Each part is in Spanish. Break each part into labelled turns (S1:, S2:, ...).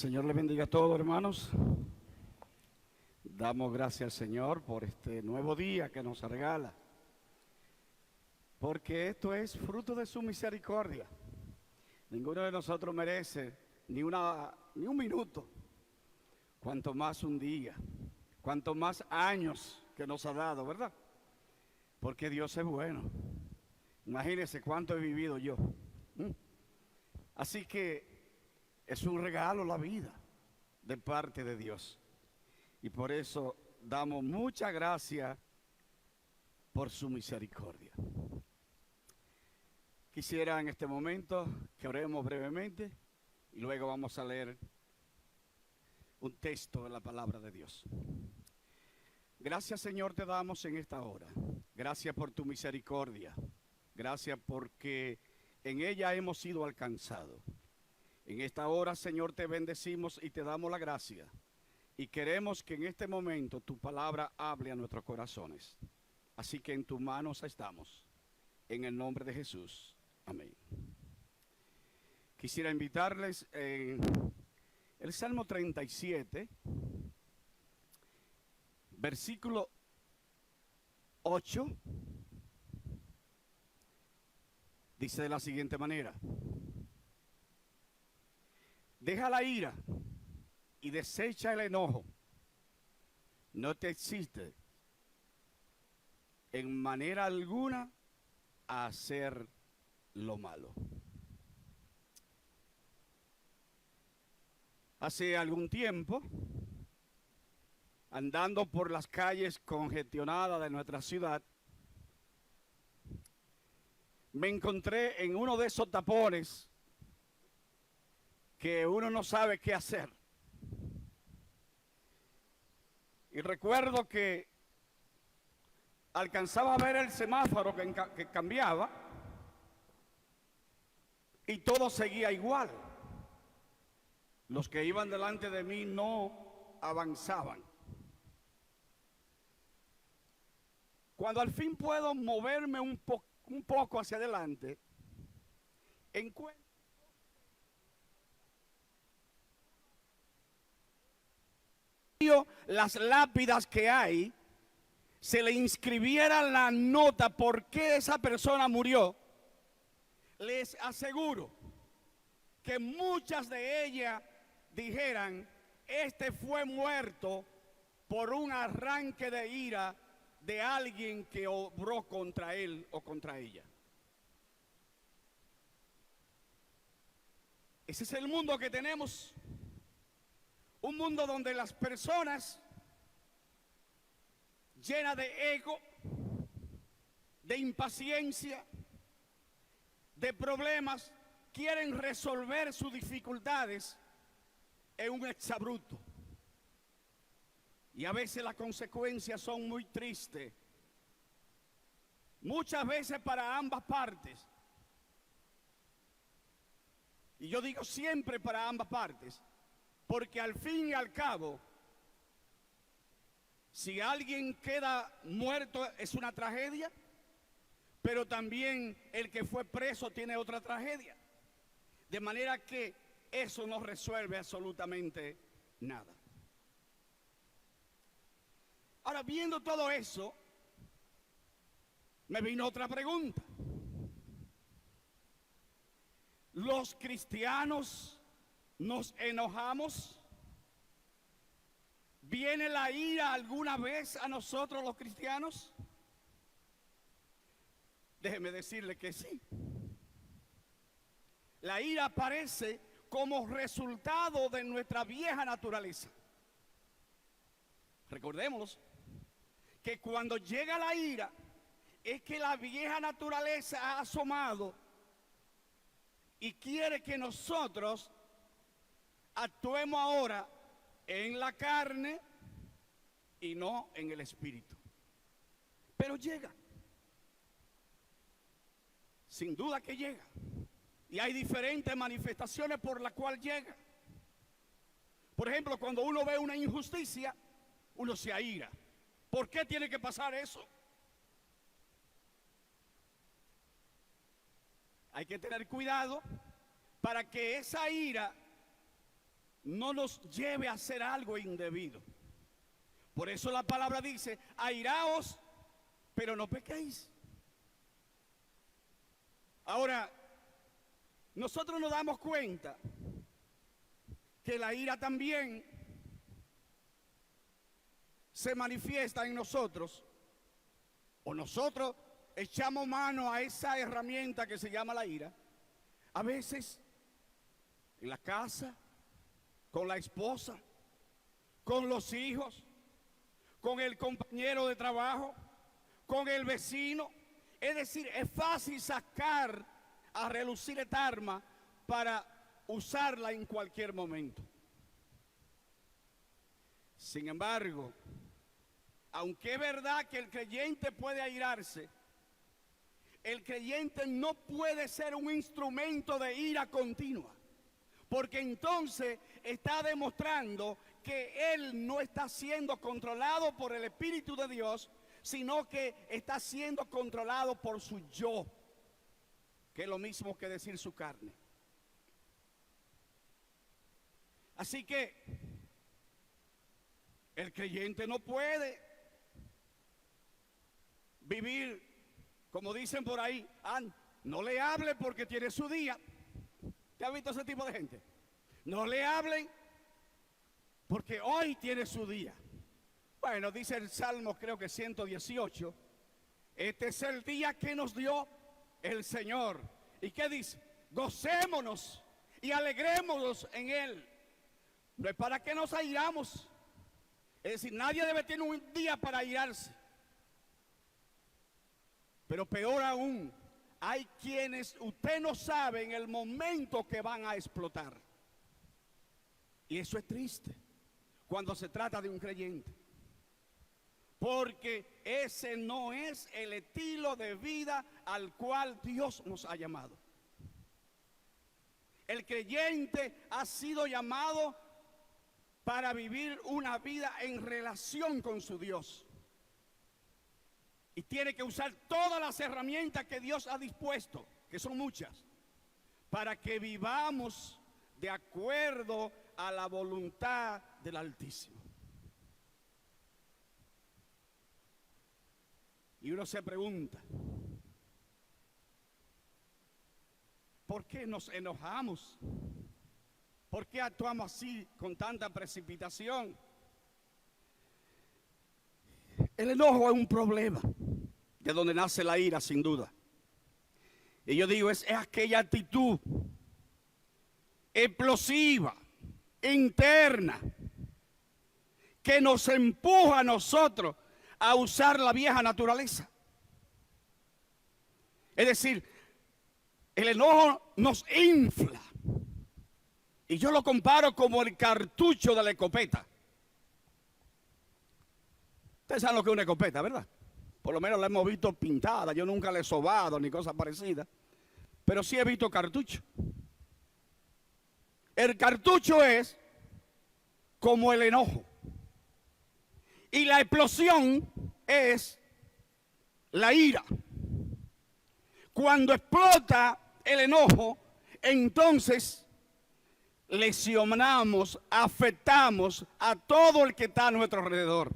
S1: El Señor les bendiga a todos, hermanos. Damos gracias al Señor por este nuevo día que nos regala, porque esto es fruto de su misericordia. Ninguno de nosotros merece ni un minuto, cuanto más un día, cuanto más años que nos ha dado, ¿verdad? Porque Dios es bueno. Imagínense cuánto he vivido yo. Así que es un regalo la vida de parte de Dios. Y por eso damos mucha gracia por su misericordia. Quisiera en este momento que oremos brevemente y luego vamos a leer un texto de la palabra de Dios. Gracias, Señor, te damos en esta hora. Gracias por tu misericordia. Gracias porque en ella hemos sido alcanzados. En esta hora, Señor, te bendecimos y te damos la gracia. Y queremos que en este momento tu palabra hable a nuestros corazones. Así que en tus manos estamos. En el nombre de Jesús. Amén. Quisiera invitarles el Salmo 37, versículo 8. Dice de la siguiente manera: deja la ira y desecha el enojo. No te existe en manera alguna a hacer lo malo. Hace algún tiempo, andando por las calles congestionadas de nuestra ciudad, me encontré en uno de esos tapones que uno no sabe qué hacer. Y recuerdo que alcanzaba a ver el semáforo que cambiaba y todo seguía igual. Los que iban delante de mí no avanzaban. Cuando al fin puedo moverme un poco hacia adelante, encuentro las lápidas que hay, se le inscribiera la nota por qué esa persona murió. Les aseguro que muchas de ellas dijeran: este fue muerto por un arranque de ira de alguien que obró contra él o contra ella. Ese es el mundo que tenemos. Un mundo donde las personas llenas de ego, de impaciencia, de problemas, quieren resolver sus dificultades en un exabrupto. Y a veces las consecuencias son muy tristes. Muchas veces para ambas partes. Y yo digo siempre para ambas partes, porque al fin y al cabo, si alguien queda muerto es una tragedia, pero también el que fue preso tiene otra tragedia. De manera que eso no resuelve absolutamente nada. Ahora, viendo todo eso, me vino otra pregunta. ¿Los cristianos nos enojamos? ¿Viene la ira alguna vez a nosotros los cristianos? Déjeme decirle que sí. La ira aparece como resultado de nuestra vieja naturaleza. Recordémoslo, que cuando llega la ira es que la vieja naturaleza ha asomado y quiere que nosotros actuemos ahora en la carne y no en el espíritu. Pero llega. Sin duda que llega. Y hay diferentes manifestaciones por las cuales llega. Por ejemplo, cuando uno ve una injusticia, uno se aira. ¿Por qué tiene que pasar eso? Hay que tener cuidado para que esa ira no nos lleve a hacer algo indebido. Por eso la palabra dice, airaos, pero no pequéis. Ahora, nosotros nos damos cuenta que la ira también se manifiesta en nosotros, o nosotros echamos mano a esa herramienta que se llama la ira, a veces en la casa, con la esposa, con los hijos, con el compañero de trabajo, con el vecino. Es decir, es fácil sacar a relucir esta arma para usarla en cualquier momento. Sin embargo, aunque es verdad que el creyente puede airarse, el creyente no puede ser un instrumento de ira continua, porque entonces está demostrando que él no está siendo controlado por el Espíritu de Dios, sino que está siendo controlado por su yo, que es lo mismo que decir su carne. Así que el creyente no puede vivir, como dicen por ahí, no le hable porque tiene su día. ¿Te has visto ese tipo de gente? No le hablen porque hoy tiene su día. Bueno, dice el Salmo, creo que 118, este es el día que nos dio el Señor. ¿Y qué dice? Gocémonos y alegrémonos en Él. No es para que nos airamos. Es decir, nadie debe tener un día para airarse. Pero peor aún, hay quienes usted no sabe en el momento que van a explotar. Y eso es triste cuando se trata de un creyente. Porque ese no es el estilo de vida al cual Dios nos ha llamado. El creyente ha sido llamado para vivir una vida en relación con su Dios. Y tiene que usar todas las herramientas que Dios ha dispuesto, que son muchas, para que vivamos de acuerdo a la voluntad del Altísimo. Y uno se pregunta, ¿por qué nos enojamos? ¿Por qué actuamos así con tanta precipitación? El enojo es un problema de donde nace la ira, sin duda. Y yo digo, es aquella actitud explosiva, interna, que nos empuja a nosotros a usar la vieja naturaleza. Es decir, el enojo nos infla. Y yo lo comparo como el cartucho de la escopeta. Ustedes saben lo que es una escopeta, ¿verdad? Por lo menos la hemos visto pintada. Yo nunca la he sobado ni cosas parecidas. Pero sí he visto cartucho. El cartucho es como el enojo. Y la explosión es la ira. Cuando explota el enojo, entonces lesionamos, afectamos a todo el que está a nuestro alrededor.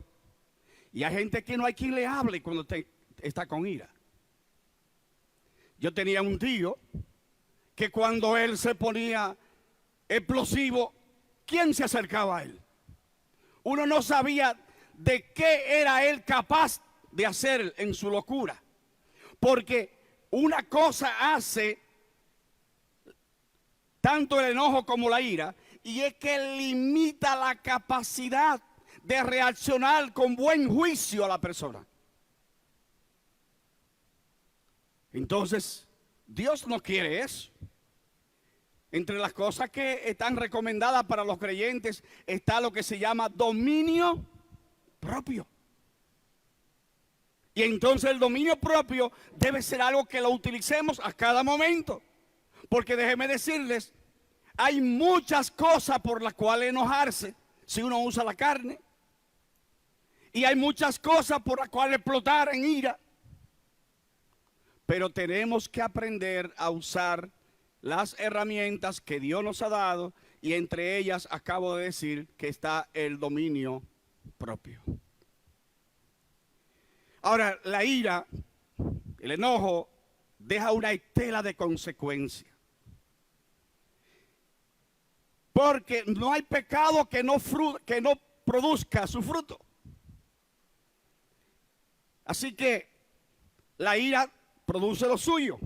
S1: Y hay gente que no hay quien le hable cuando está con ira. Yo tenía un tío que cuando él se ponía explosivo, ¿quién se acercaba a él? Uno no sabía de qué era él capaz de hacer en su locura. Porque una cosa hace tanto el enojo como la ira, y es que limita la capacidad de reaccionar con buen juicio a la persona. Entonces, Dios no quiere eso. Entre las cosas que están recomendadas para los creyentes está lo que se llama dominio propio. Y entonces el dominio propio debe ser algo que lo utilicemos a cada momento. Porque déjenme decirles, hay muchas cosas por las cuales enojarse si uno usa la carne. Y hay muchas cosas por las cuales explotar en ira. Pero tenemos que aprender a usar las herramientas que Dios nos ha dado y entre ellas acabo de decir que está el dominio propio. Ahora, la ira, el enojo, deja una estela de consecuencia. Porque no hay pecado que no produzca su fruto. Así que la ira produce lo suyo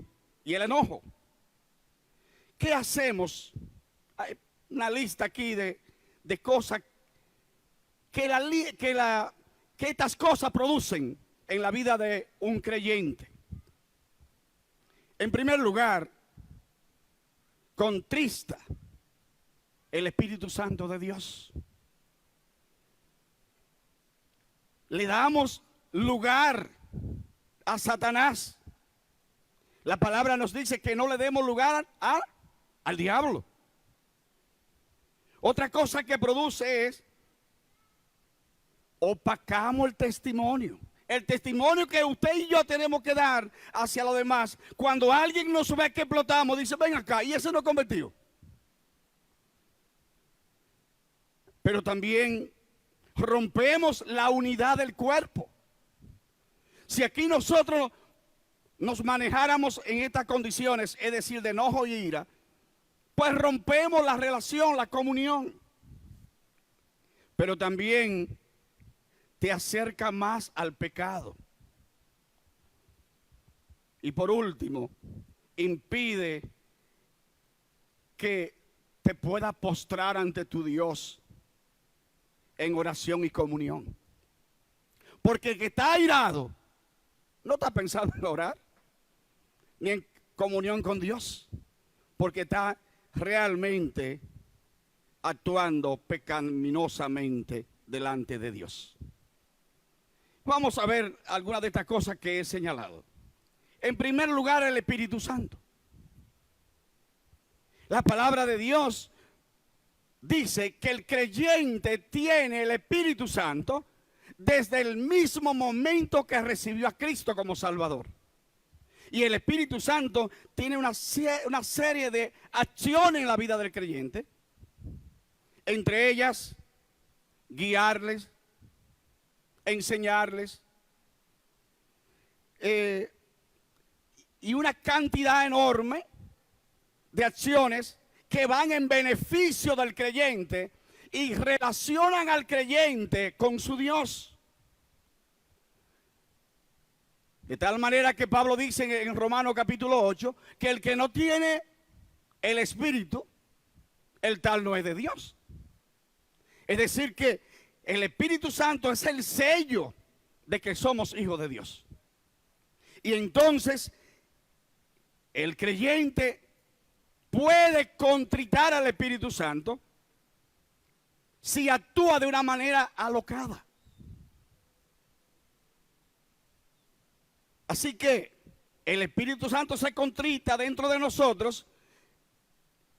S1: y el enojo. ¿Qué hacemos? Hay una lista aquí de cosas que estas cosas producen en la vida de un creyente. En primer lugar, contrista el Espíritu Santo de Dios. Le damos lugar a Satanás. La palabra nos dice que no le demos lugar al diablo. Otra cosa que produce es opacamos el testimonio. El testimonio que usted y yo tenemos que dar hacia los demás. Cuando alguien nos ve que explotamos, dice, ven acá, y ese no convertido. Pero también rompemos la unidad del cuerpo. Si aquí nosotros nos manejáramos en estas condiciones, es decir, de enojo y ira, pues rompemos la relación, la comunión. Pero también te acerca más al pecado. Y por último, impide que te puedas postrar ante tu Dios en oración y comunión. Porque el que está airado no está pensando en orar ni en comunión con Dios, porque está realmente actuando pecaminosamente delante de Dios. Vamos a ver algunas de estas cosas que he señalado. En primer lugar, el Espíritu Santo. La palabra de Dios dice que el creyente tiene el Espíritu Santo desde el mismo momento que recibió a Cristo como Salvador. Y el Espíritu Santo tiene una serie de acciones en la vida del creyente. Entre ellas, guiarles, enseñarles, y una cantidad enorme de acciones que van en beneficio del creyente y relacionan al creyente con su Dios. De tal manera que Pablo dice en Romanos capítulo 8 que el que no tiene el Espíritu, el tal no es de Dios. Es decir que el Espíritu Santo es el sello de que somos hijos de Dios. Y entonces el creyente puede contritar al Espíritu Santo si actúa de una manera alocada. Así que el Espíritu Santo se contrita dentro de nosotros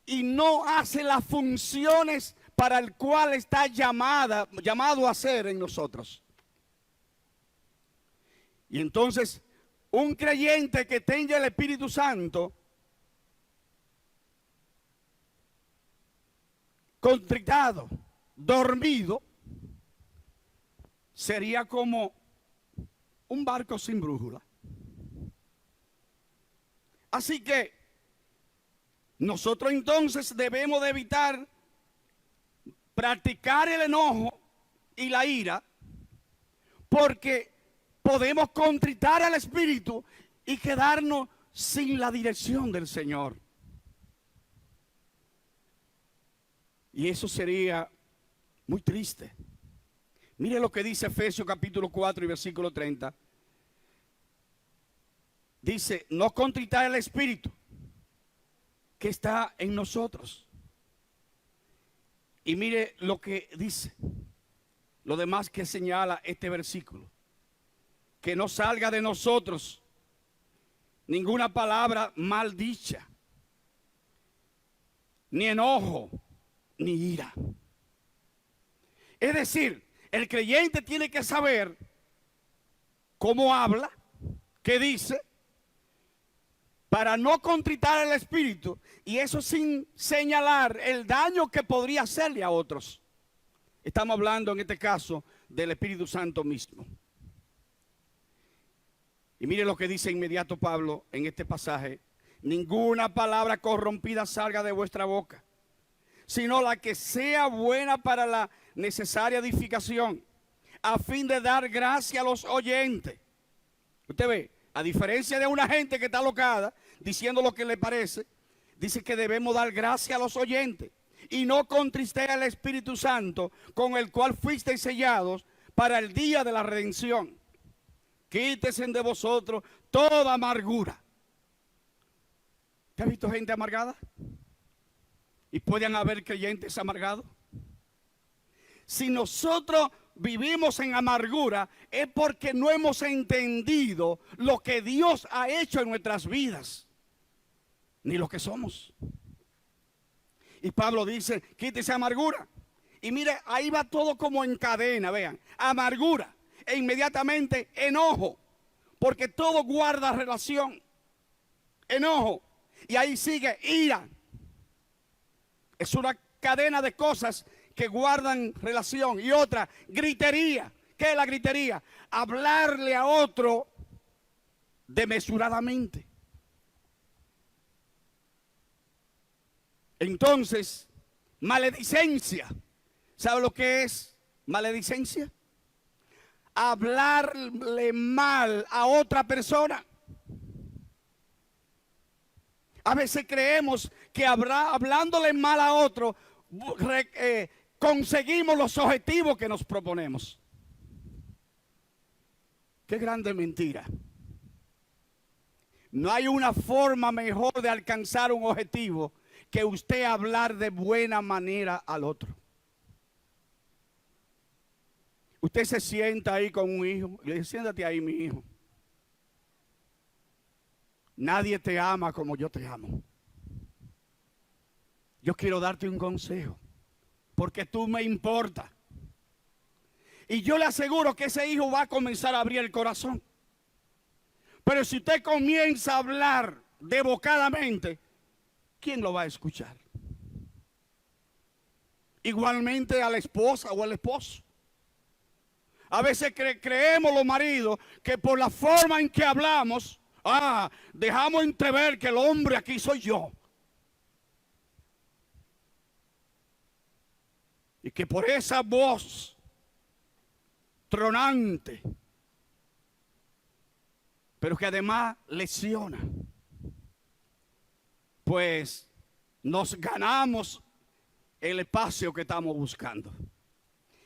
S1: y no hace las funciones para el cual está llamado a ser en nosotros. Y entonces, un creyente que tenga el Espíritu Santo contritado, dormido, sería como un barco sin brújula. Así que nosotros entonces debemos de evitar practicar el enojo y la ira, porque podemos contritar al Espíritu y quedarnos sin la dirección del Señor. Y eso sería muy triste. Mire lo que dice Efesios capítulo 4 y versículo 30. Dice, no contritar el Espíritu que está en nosotros. Y mire lo que dice, lo demás que señala este versículo. Que no salga de nosotros ninguna palabra mal dicha, ni enojo, ni ira. Es decir, el creyente tiene que saber cómo habla, qué dice, para no contritar el espíritu, y eso sin señalar el daño que podría hacerle a otros. Estamos hablando en este caso del Espíritu Santo mismo. Y mire lo que dice inmediato Pablo en este pasaje: ninguna palabra corrompida salga de vuestra boca, sino la que sea buena para la necesaria edificación, a fin de dar gracia a los oyentes. Usted ve, a diferencia de una gente que está alocada, diciendo lo que le parece, dice que debemos dar gracia a los oyentes y no contristéis al Espíritu Santo, con el cual fuisteis sellados para el día de la redención. Quítese de vosotros toda amargura. ¿Te has visto gente amargada? ¿Y pueden haber creyentes amargados? Si nosotros vivimos en amargura, es porque no hemos entendido lo que Dios ha hecho en nuestras vidas, ni lo que somos. Y Pablo dice: quítese amargura. Y mire, ahí va todo como en cadena, vean. Amargura e inmediatamente enojo, porque todo guarda relación. Enojo, y ahí sigue ira. Es una cadena de cosas que guardan relación. Y otra, gritería. ¿Qué es la gritería? Hablarle a otro desmesuradamente. Entonces, maledicencia. ¿Sabe lo que es maledicencia? Hablarle mal a otra persona. A veces creemos que hablándole mal a otro conseguimos los objetivos que nos proponemos. Qué grande mentira. No hay una forma mejor de alcanzar un objetivo que usted hablar de buena manera al otro. Usted se sienta ahí con un hijo y le dice: siéntate ahí, mi hijo. Nadie te ama como yo te amo. Yo quiero darte un consejo, porque tú me importas. Y yo le aseguro que ese hijo va a comenzar a abrir el corazón. Pero si usted comienza a hablar devocadamente, ¿quién lo va a escuchar? Igualmente a la esposa o al esposo. A veces creemos los maridos que por la forma en que hablamos, dejamos entrever que el hombre aquí soy yo. Y que por esa voz tronante, pero que además lesiona, pues nos ganamos el espacio que estamos buscando.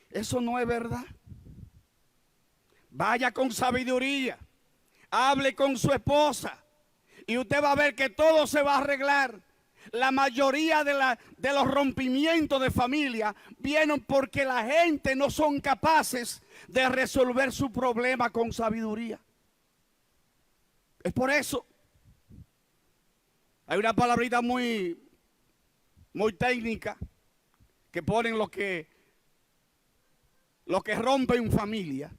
S1: Eso no es verdad. Vaya con sabiduría, hable con su esposa y usted va a ver que todo se va a arreglar. La mayoría de los rompimientos de familia vienen porque la gente no son capaces de resolver su problema con sabiduría. Es por eso. Hay una palabrita muy técnica que ponen lo que rompe en familia.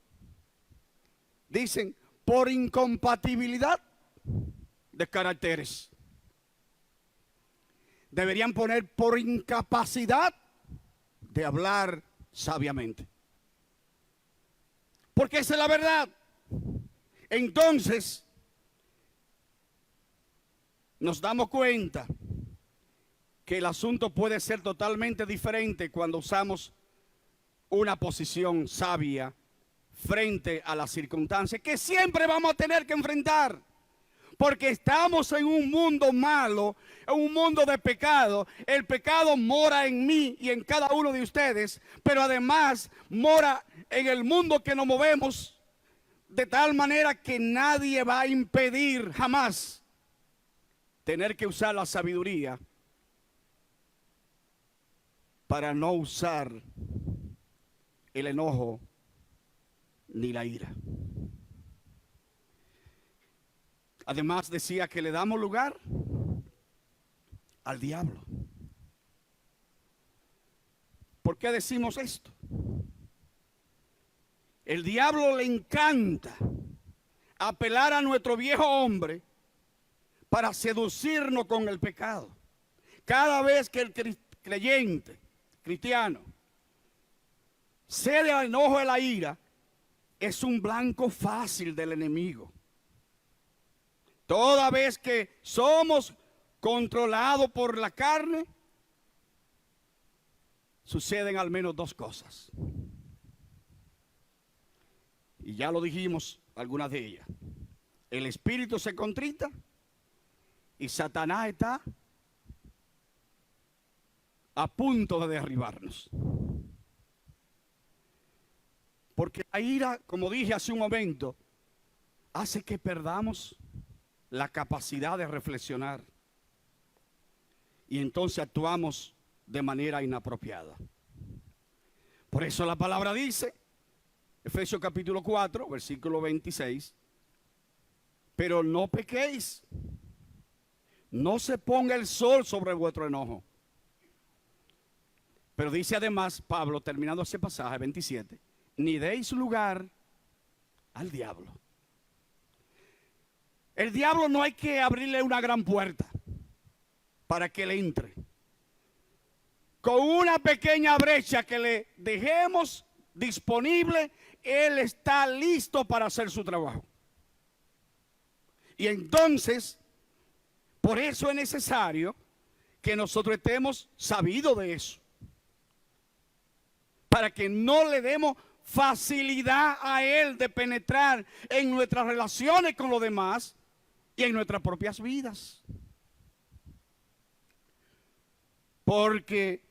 S1: Dicen: por incompatibilidad de caracteres. Deberían poner: por incapacidad de hablar sabiamente. Porque esa es la verdad. Entonces, nos damos cuenta que el asunto puede ser totalmente diferente cuando usamos una posición sabia frente a las circunstancias que siempre vamos a tener que enfrentar. Porque estamos en un mundo malo, en un mundo de pecado. El pecado mora en mí y en cada uno de ustedes, pero además mora en el mundo que nos movemos, de tal manera que nadie va a impedir jamás tener que usar la sabiduría para no usar el enojo ni la ira. Además decía que le damos lugar al diablo. ¿Por qué decimos esto? El diablo le encanta apelar a nuestro viejo hombre para seducirnos con el pecado. Cada vez que el creyente, cristiano, cede al enojo de la ira, es un blanco fácil del enemigo. Toda vez que somos controlados por la carne, suceden al menos dos cosas. Y ya lo dijimos, algunas de ellas. El espíritu se contrita y Satanás está a punto de derribarnos. Porque la ira, como dije hace un momento, hace que perdamos la capacidad de reflexionar. Y entonces actuamos de manera inapropiada. Por eso la palabra dice, Efesios capítulo 4, versículo 26, pero no pequéis, no se ponga el sol sobre vuestro enojo. Pero dice además Pablo, terminando ese pasaje 27, ni deis lugar al diablo. El diablo no hay que abrirle una gran puerta para que le entre. Con una pequeña brecha que le dejemos disponible, él está listo para hacer su trabajo. Y entonces, por eso es necesario que nosotros estemos sabidos de eso. Para que no le demos facilidad a él de penetrar en nuestras relaciones con los demás y en nuestras propias vidas. Porque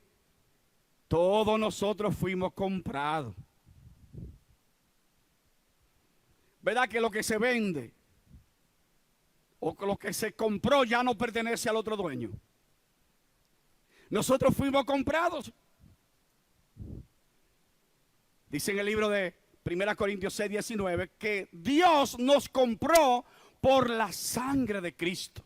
S1: todos nosotros fuimos comprados. ¿Verdad que lo que se vende o lo que se compró ya no pertenece al otro dueño? Nosotros fuimos comprados. Dice en el libro de 1 Corintios 6, 19 que Dios nos compró por la sangre de Cristo.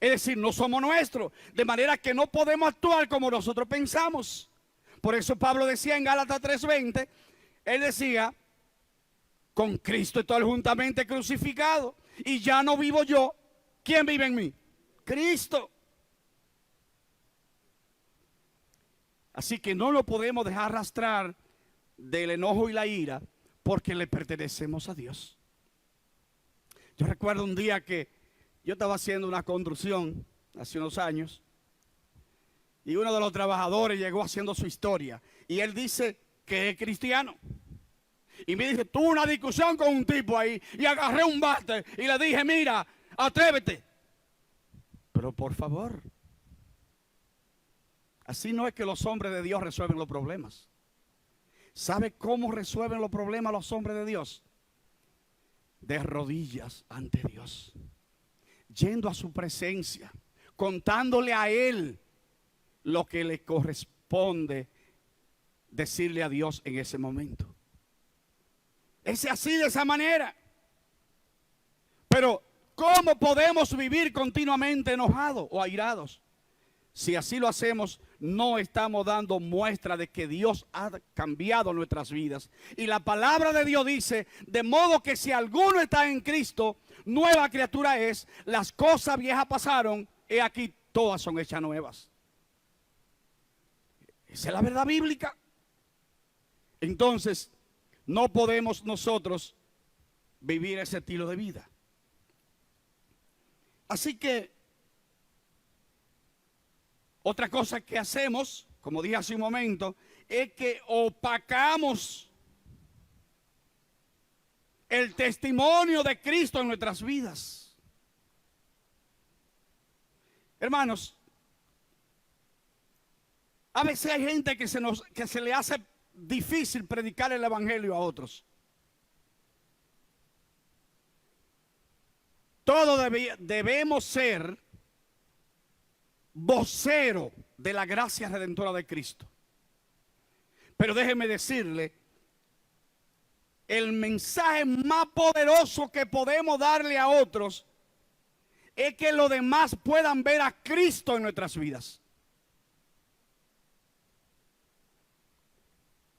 S1: Es decir, no somos nuestros, de manera que no podemos actuar como nosotros pensamos. Por eso Pablo decía en Gálatas 3:20, él decía, con Cristo estoy juntamente crucificado y ya no vivo yo. ¿Quién vive en mí? Cristo. Así que no lo podemos dejar arrastrar del enojo y la ira porque le pertenecemos a Dios. Yo recuerdo un día que yo estaba haciendo una construcción hace unos años y uno de los trabajadores llegó haciendo su historia y él dice que es cristiano. Y me dice, tuve una discusión con un tipo ahí y agarré un bate y le dije, mira, atrévete. Pero por favor, así no es que los hombres de Dios resuelven los problemas. ¿Sabe cómo resuelven los problemas los hombres de Dios? De rodillas ante Dios, yendo a su presencia, contándole a Él lo que le corresponde decirle a Dios en ese momento. Es así, de esa manera. Pero ¿cómo podemos vivir continuamente enojados o airados? Si así lo hacemos, no estamos dando muestra de que Dios ha cambiado nuestras vidas. Y la palabra de Dios dice, de modo que si alguno está en Cristo, nueva criatura es, las cosas viejas pasaron, he aquí todas son hechas nuevas. Esa es la verdad bíblica. Entonces, no podemos nosotros vivir ese estilo de vida. Así que, otra cosa que hacemos, como dije hace un momento, es que opacamos el testimonio de Cristo en nuestras vidas. Hermanos, a veces hay gente que se le hace difícil predicar el evangelio a otros. Todos debemos ser vocero de la gracia redentora de Cristo. Pero déjeme decirle, el mensaje más poderoso que podemos darle a otros es que los demás puedan ver a Cristo en nuestras vidas.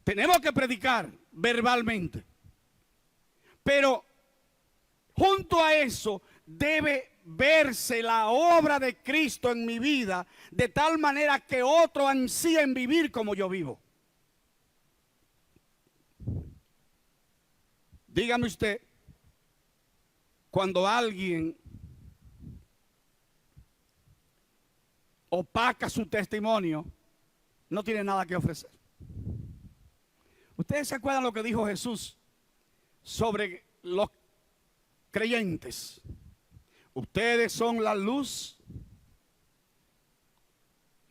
S1: Tenemos que predicar verbalmente, pero junto a eso debe verse la obra de Cristo en mi vida de tal manera que otros ansíen vivir como yo vivo. Dígame usted, cuando alguien opaca su testimonio, no tiene nada que ofrecer. ¿Ustedes se acuerdan lo que dijo Jesús sobre los creyentes? Ustedes son la luz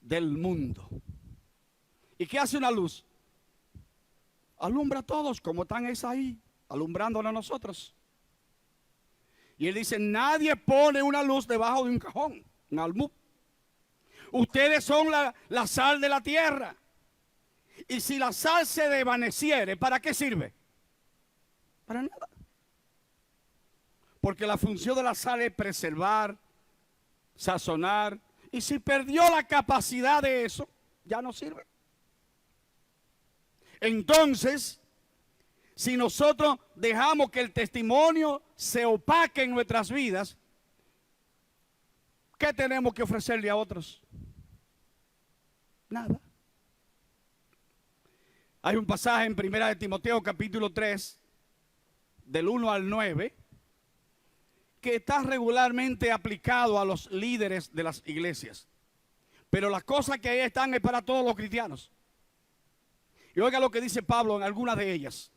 S1: del mundo. ¿Y qué hace una luz? Alumbra a todos, como están es ahí, alumbrándonos a nosotros. Y él dice, nadie pone una luz debajo de un cajón, un almud. Ustedes son la sal de la tierra. Y si la sal se desvaneciere, ¿para qué sirve? Para nada. Porque la función de la sal es preservar, sazonar. Y si perdió la capacidad de eso, ya no sirve. Entonces, si nosotros dejamos que el testimonio se opaque en nuestras vidas, ¿qué tenemos que ofrecerle a otros? Nada. Hay un pasaje en 1 de Timoteo capítulo 3, del 1 al 9, que está regularmente aplicado a los líderes de las iglesias. Pero las cosas que ahí están es para todos los cristianos. Y oiga lo que dice Pablo en algunas de ellas.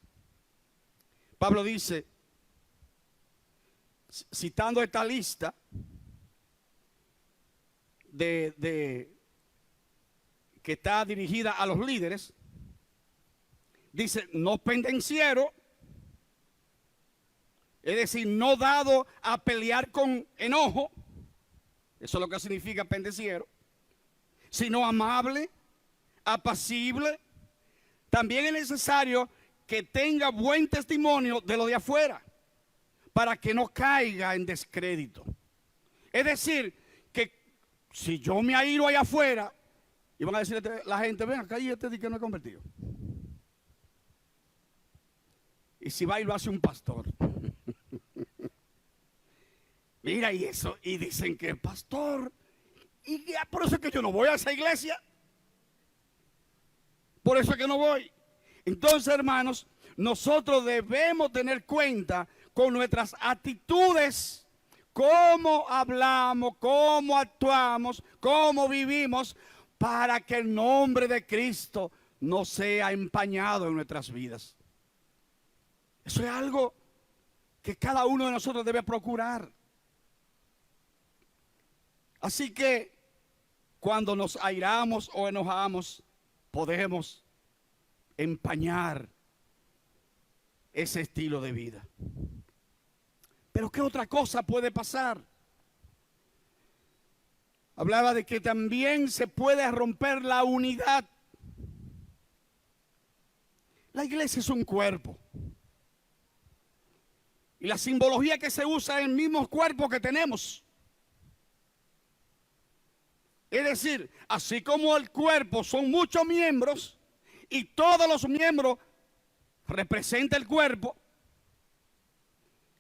S1: Pablo dice, citando esta lista que está dirigida a los líderes, dice, no pendenciero, es decir, no dado a pelear con enojo, eso es lo que significa pendenciero, sino amable, apacible. También es necesario que tenga buen testimonio de lo de afuera, para que no caiga en descrédito. Es decir, que si yo me airo allá afuera, y van a decirle a la gente, ven acá y este di que no es convertido. Y si va y lo hace un pastor. Mira y eso, y dicen que el pastor, y ya por eso es que yo no voy a esa iglesia. Por eso es que no voy. Entonces, hermanos, nosotros debemos tener cuenta con nuestras actitudes, cómo hablamos, cómo actuamos, cómo vivimos, para que el nombre de Cristo no sea empañado en nuestras vidas. Eso es algo que cada uno de nosotros debe procurar. Así que cuando nos airamos o enojamos, podemos empañar ese estilo de vida. Pero ¿qué otra cosa puede pasar? Hablaba de que también se puede romper la unidad. La iglesia es un cuerpo. Y la simbología que se usa es el mismo cuerpo que tenemos. Es decir, así como el cuerpo son muchos miembros y todos los miembros representan el cuerpo,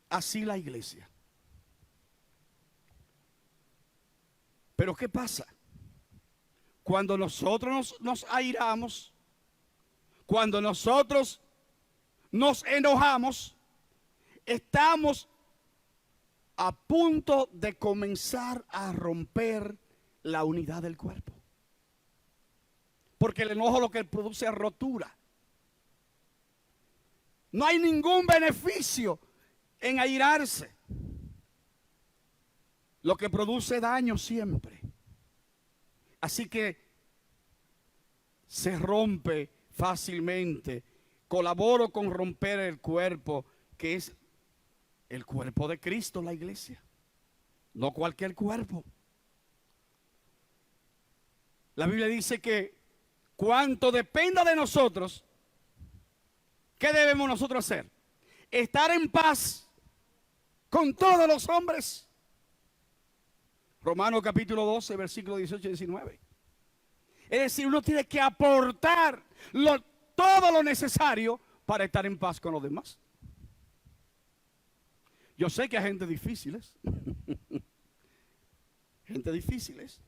S1: así la iglesia. Pero ¿qué pasa? Cuando nosotros nos airamos, cuando nosotros nos enojamos, estamos a punto de comenzar a romper la unidad del cuerpo. Porque el enojo lo que produce es rotura. No hay ningún beneficio en airarse. Lo que produce daño siempre. Así que se rompe fácilmente. Colaboro con romper el cuerpo, que es el cuerpo de Cristo, la iglesia. No cualquier cuerpo. La Biblia dice que cuanto dependa de nosotros, ¿qué debemos nosotros hacer? Estar en paz con todos los hombres. Romanos capítulo 12, versículos 18 y 19. Es decir, uno tiene que aportar todo lo necesario para estar en paz con los demás. Yo sé que hay gente difíciles. sumamente difíciles.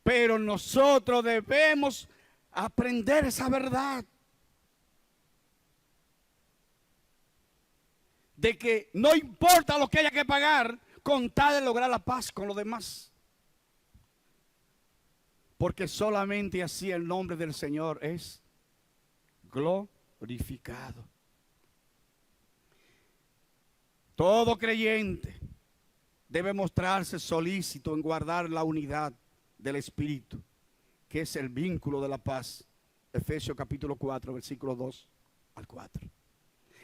S1: Pero nosotros debemos aprender esa verdad. De que no importa lo que haya que pagar con tal de lograr la paz con los demás. Porque solamente así el nombre del Señor es glorificado. Todo creyente debe mostrarse solícito en guardar la unidad del Espíritu, que es el vínculo de la paz. Efesios capítulo 4, versículo 2 al 4.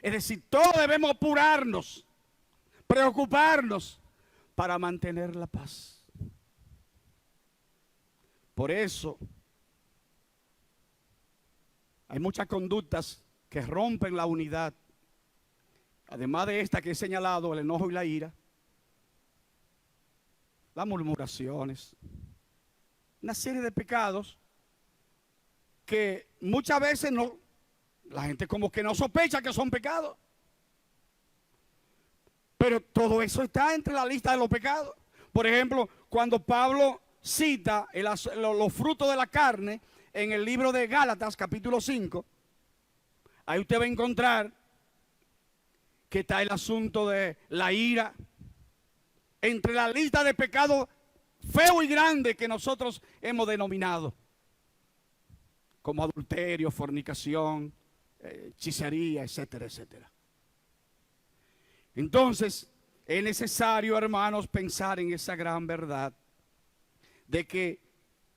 S1: Es decir, todos debemos apurarnos, preocuparnos para mantener la paz. Por eso, hay muchas conductas que rompen la unidad. Además de esta que he señalado, el enojo y la ira, las murmuraciones, una serie de pecados que muchas veces no, la gente como que no sospecha que son pecados. Pero todo eso está entre la lista de los pecados. Por ejemplo, cuando Pablo cita los frutos de la carne en el libro de Gálatas, capítulo 5, ahí usted va a encontrar que está el asunto de la ira. Entre la lista de pecados feo y grande que nosotros hemos denominado, como adulterio, fornicación, hechicería, etcétera, etcétera. Entonces, es necesario, hermanos, pensar en esa gran verdad de que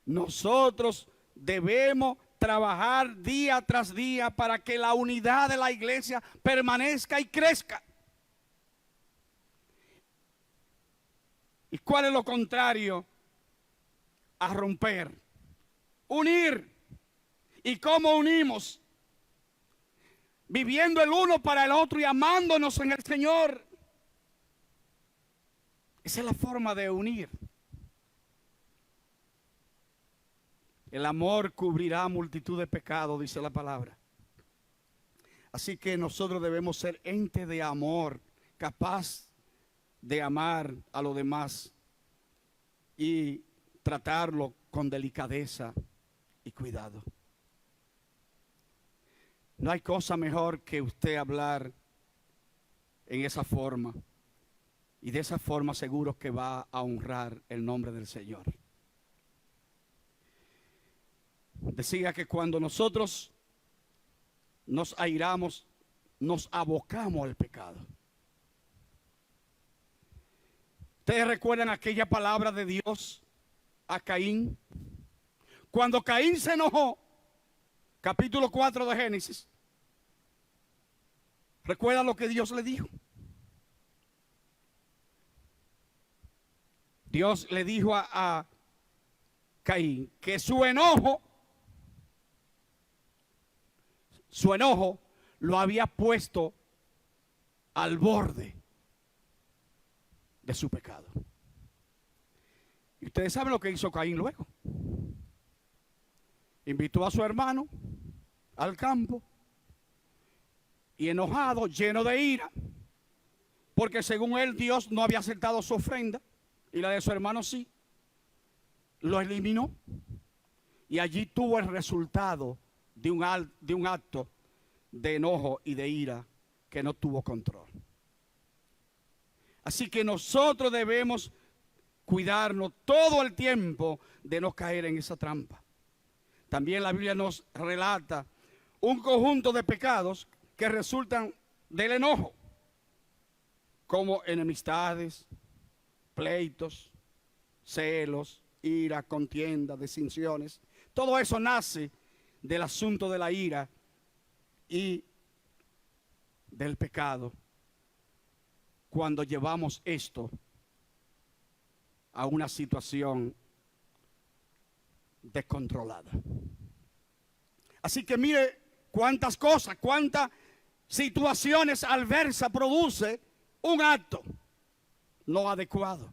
S1: nosotros debemos trabajar día tras día para que la unidad de la iglesia permanezca y crezca. ¿Y cuál es lo contrario a romper? Unir. ¿Y cómo unimos? Viviendo el uno para el otro y amándonos en el Señor. Esa es la forma de unir. El amor cubrirá multitud de pecados, dice la palabra. Así que nosotros debemos ser ente de amor, capaz de amar a los demás y tratarlo con delicadeza y cuidado. No hay cosa mejor que usted hablar en esa forma, y de esa forma seguro que va a honrar el nombre del Señor. Decía que cuando nosotros nos airamos, nos abocamos al pecado. ¿Ustedes recuerdan aquella palabra de Dios a Caín? Cuando Caín se enojó, capítulo 4 de Génesis, ¿recuerdan lo que Dios le dijo? Dios le dijo a Caín que su enojo lo había puesto al borde de su pecado. Y ustedes saben lo que hizo Caín luego. Invitó a su hermano al campo y enojado, lleno de ira, porque según él Dios no había aceptado su ofrenda y la de su hermano sí, lo eliminó. Y allí tuvo el resultado de un acto de enojo y de ira que no tuvo control. Así que nosotros debemos cuidarnos todo el tiempo de no caer en esa trampa. También la Biblia nos relata un conjunto de pecados que resultan del enojo, como enemistades, pleitos, celos, ira, contienda, disensiones. Todo eso nace del asunto de la ira y del pecado cuando llevamos esto a una situación descontrolada. Así que mire cuántas cosas, cuántas situaciones adversas produce un acto no adecuado.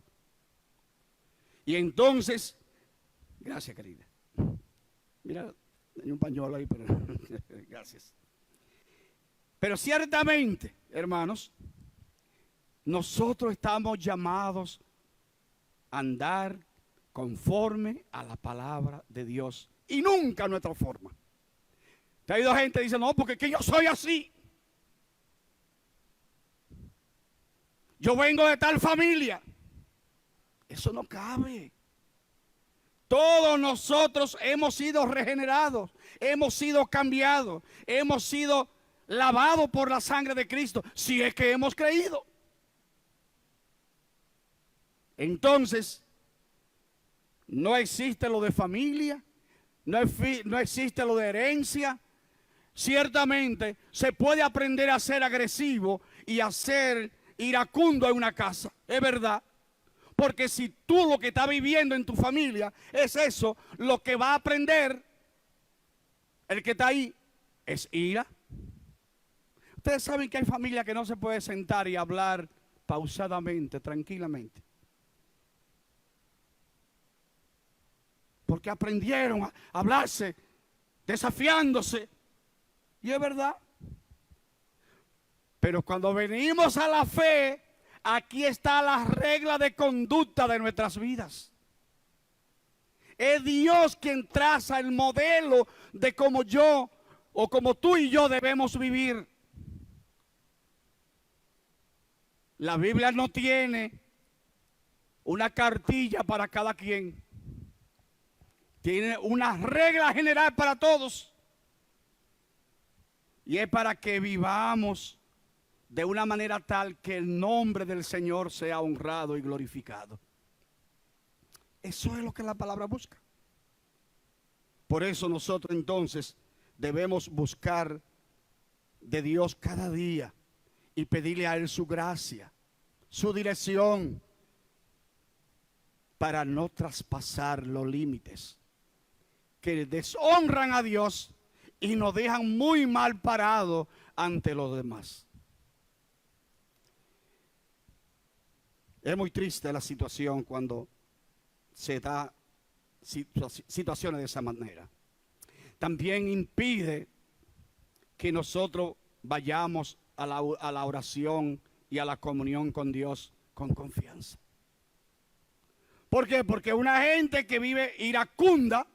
S1: Y entonces, gracias querida. Mira, hay un pañuelo ahí, pero gracias. Pero ciertamente, hermanos, nosotros estamos llamados andar conforme a la palabra de Dios y nunca a nuestra forma. Te ha ido gente que dice, no, porque es que yo soy así. Yo vengo de tal familia. Eso no cabe. Todos nosotros hemos sido regenerados, hemos sido cambiados, hemos sido lavados por la sangre de Cristo, si es que hemos creído. Entonces, no existe lo de familia, no existe lo de herencia. Ciertamente se puede aprender a ser agresivo y a ser iracundo en una casa, es verdad. Porque si tú lo que estás viviendo en tu familia es eso, lo que va a aprender el que está ahí es ira. Ustedes saben que hay familias que no se puede sentar y hablar pausadamente, tranquilamente. Porque aprendieron a hablarse, desafiándose. Y es verdad. Pero cuando venimos a la fe, aquí está la regla de conducta de nuestras vidas. Es Dios quien traza el modelo de cómo yo o como tú y yo debemos vivir. La Biblia no tiene una cartilla para cada quien. Tiene una regla general para todos. Y es para que vivamos de una manera tal que el nombre del Señor sea honrado y glorificado. Eso es lo que la palabra busca. Por eso nosotros entonces debemos buscar de Dios cada día y pedirle a Él su gracia, su dirección, para no traspasar los límites que deshonran a Dios y nos dejan muy mal parados ante los demás. Es muy triste la situación cuando se da situaciones de esa manera. También impide que nosotros vayamos a la oración y a la comunión con Dios con confianza. ¿Por qué? Porque una gente que vive iracunda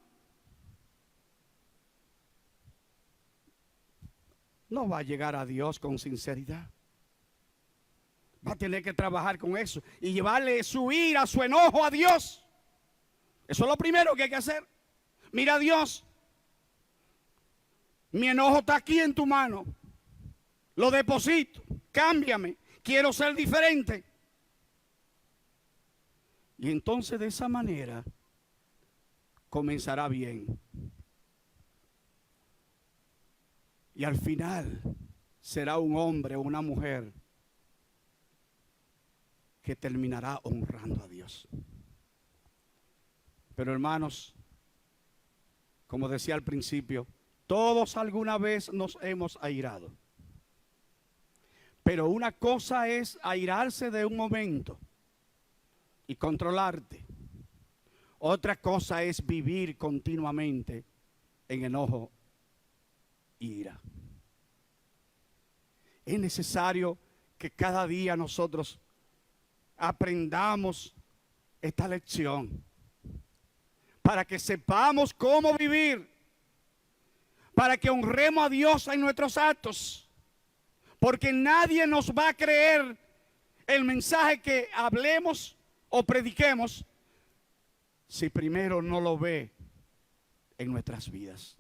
S1: no va a llegar a Dios con sinceridad. Va a tener que trabajar con eso y llevarle su ira, su enojo a Dios. Eso es lo primero que hay que hacer. Mira, Dios, mi enojo está aquí en tu mano. Lo deposito, cámbiame, quiero ser diferente. Y entonces de esa manera comenzará bien. Y al final será un hombre o una mujer que terminará honrando a Dios. Pero hermanos, como decía al principio, todos alguna vez nos hemos airado. Pero una cosa es airarse de un momento y controlarte. Otra cosa es vivir continuamente en enojo e ira. Es necesario que cada día nosotros aprendamos esta lección para que sepamos cómo vivir, para que honremos a Dios en nuestros actos, porque nadie nos va a creer el mensaje que hablemos o prediquemos si primero no lo ve en nuestras vidas.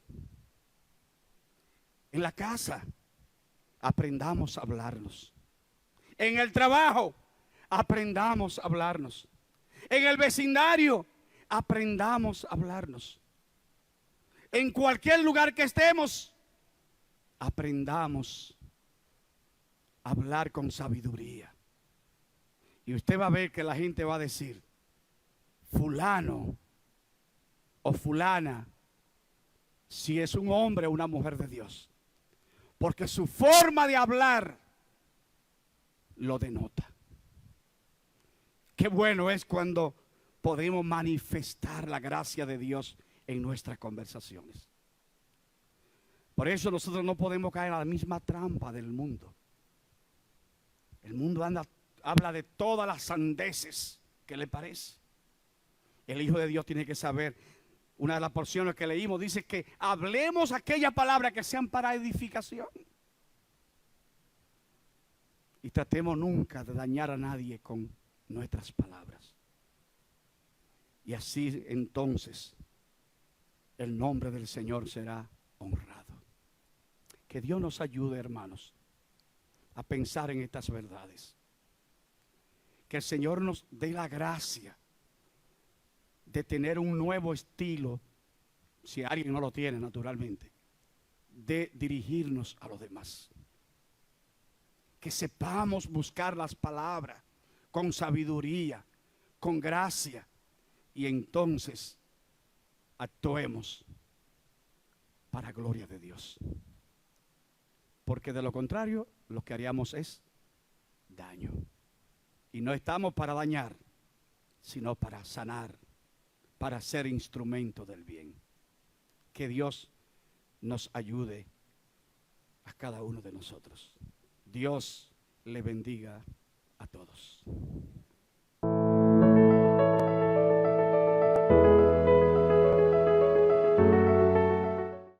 S1: En la casa aprendamos a hablarnos. En el trabajo aprendamos a hablarnos. En el vecindario aprendamos a hablarnos. En cualquier lugar que estemos, aprendamos a hablar con sabiduría. Y usted va a ver que la gente va a decir, fulano o fulana, si es un hombre o una mujer de Dios. Porque su forma de hablar lo denota. Qué bueno es cuando podemos manifestar la gracia de Dios en nuestras conversaciones. Por eso nosotros no podemos caer a la misma trampa del mundo. El mundo habla de todas las sandeces que le parece. El Hijo de Dios tiene que saber. Una de las porciones que leímos dice que hablemos aquellas palabras que sean para edificación. Y tratemos nunca de dañar a nadie con nuestras palabras. Y así entonces el nombre del Señor será honrado. Que Dios nos ayude, hermanos, a pensar en estas verdades. Que el Señor nos dé la gracia de tener un nuevo estilo, si alguien no lo tiene naturalmente, de dirigirnos a los demás. Que sepamos buscar las palabras con sabiduría, con gracia, y entonces actuemos para gloria de Dios. Porque de lo contrario, lo que haríamos es daño. Y no estamos para dañar, sino para sanar, para ser instrumento del bien. Que Dios nos ayude a cada uno de nosotros. Dios le bendiga a todos.